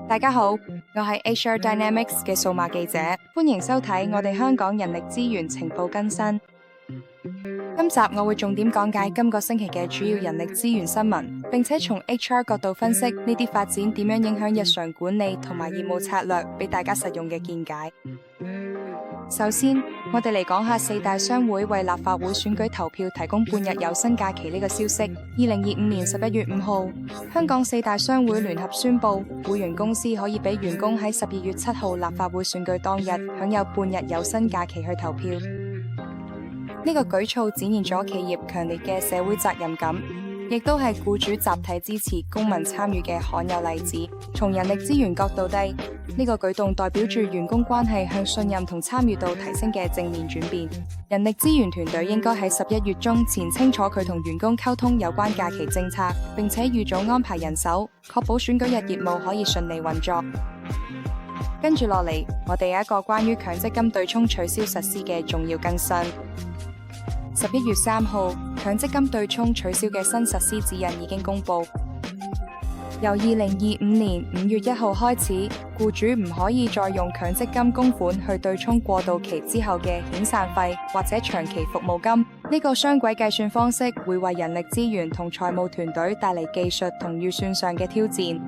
大家好，我係 HR Dynamics 嘅數碼記者，歡迎收睇我哋香港人力資源情報更新。今集我會重點講解今個星期嘅主要人力資源新聞，並且從 HR 角度分析呢啲發展點樣影響日常管理同埋業務策略，俾大家實用嘅見解。首先，我哋嚟講下四大商會為立法會選舉投票提供半日有薪假期呢個消息。2025年11月5號，香港四大商會聯合宣布，會員公司可以俾員工喺12月7號立法會選舉當日享有半日有薪假期去投票。呢個舉措展現咗企業強烈嘅社會責任感，亦都係僱主集體支持公民參與嘅罕有例子。從人力資源角度睇，呢個舉動代表住員工關係向信任同參與度提升嘅正面轉變。人力資源團隊應該喺11月中前清楚佢同員工溝通有關假期政策，並且預早安排人手，確保選舉日業務可以順利運作。跟住落嚟，我哋有一個關於強積金對沖取消實施嘅重要更新。11月3號，強積金對沖取消嘅新實施指引已經公布。由2025年5月1號開始，僱主唔可以再用強積金供款去對沖過渡期之後嘅遣散費或者長期服務金。呢個雙軌計算方式會為人力資源同財務團隊帶嚟技術同預算上嘅挑戰。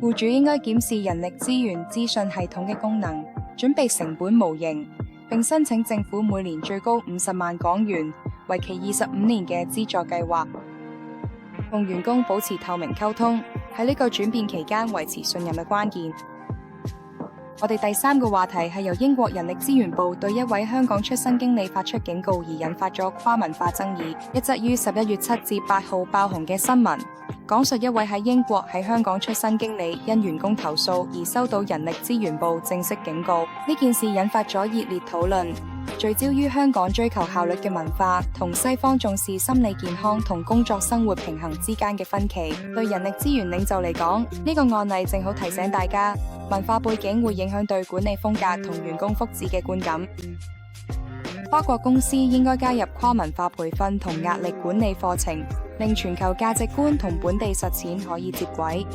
僱主應該檢視人力資源資訊系統嘅功能，準備成本模型，並申請政府每年最高50萬港元，為期25年嘅資助計劃。同員工保持透明溝通，喺呢個轉變期間維持信任嘅關鍵。我哋第三個話題係由英國人力資源部對一位香港出身經理發出警告而引發咗跨文化爭議。一則於11月7至8號爆紅嘅新聞，講述一位喺英國喺香港出身經理因員工投訴而收到人力資源部正式警告。呢件事引發咗熱烈討論，聚焦於香港追求效率嘅文化同西方重視心理健康同工作生活平衡之間嘅分歧。對人力資源領袖嚟講，呢個案例正好提醒大家，文化背景會影響對管理風格同員工福祉嘅觀感。跨國公司應該加入跨文化培訓同壓力管理課程，令全球價值觀同本地實踐可以接軌。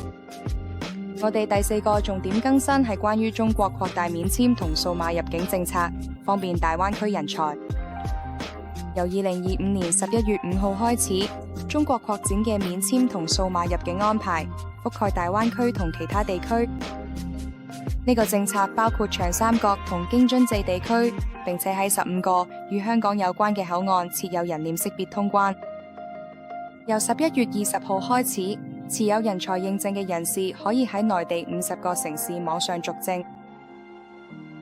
我哋第四個重點更新係關於中國擴大免簽同數碼入境政策，方便大灣區人才。由2025年11月5號開始，中國擴展嘅免簽同數碼入境安排覆蓋大灣區同其他地區。呢個政策包括長三角同京津冀地區，並且喺15個與香港有關嘅口岸設有人臉識別通關。由11月20號開始，持有人才認證嘅人士可以喺內地50個城市網上續證。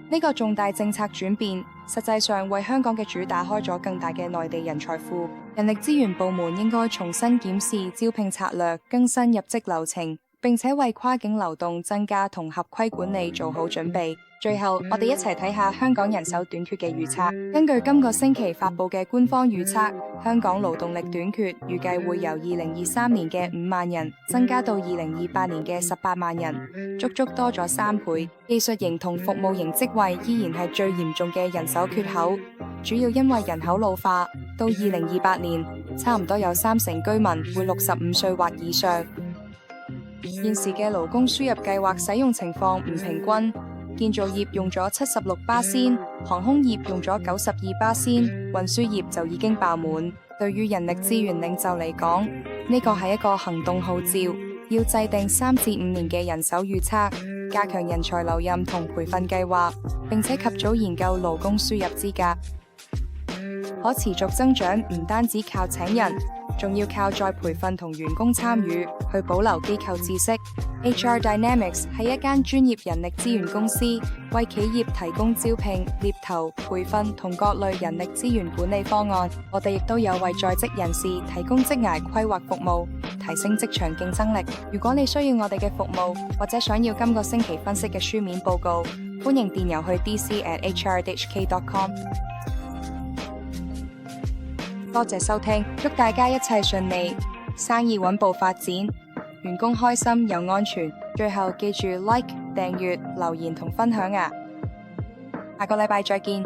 呢個重大政策轉變，實際上為香港嘅主打開咗更大嘅內地人才庫。人力資源部門應該重新檢視招聘策略，更新入職流程，並且為跨境流動增加同合規管理做好準備。最後，我哋一齊睇下香港人手短缺嘅預測。根據今個星期發佈嘅官方預測，香港勞動力短缺預計會由2023年嘅5萬人增加到2028年嘅18萬人，足足多咗3倍。技術型同服務型職位依然係最嚴重嘅人手缺口，主要因為人口老化。到2028年，差唔多有30%居民會65歲或以上。現時嘅勞工輸入計劃使用情況唔平均。建造業用咗76%，航空業用咗92%，運輸業就已經爆滿。對於人力資源領袖嚟講，呢個係一個行動號召，要制定3至5年嘅人手預測，加強人才留任同培訓計劃，並且及早研究勞工輸入資格。可持續增長唔單止靠請人，仲要靠再培訓同員工參與，去保留機構知識。HR Dynamics 係一間專業人力資源公司，為企業提供招聘、獵頭、培訓同各類人力資源管理方案。我哋亦都有為在職人士提供職涯規劃服務，提升職場競爭力。如果你需要我哋嘅服務，或者想要今個星期分析嘅書面報告，歡迎電郵去 dc@hrdhk.com。多謝收聽，祝大家一切順利，生意穩步發展，員工開心又安全。最後記住 like、訂閱、留言同分享啊！下個禮拜再見。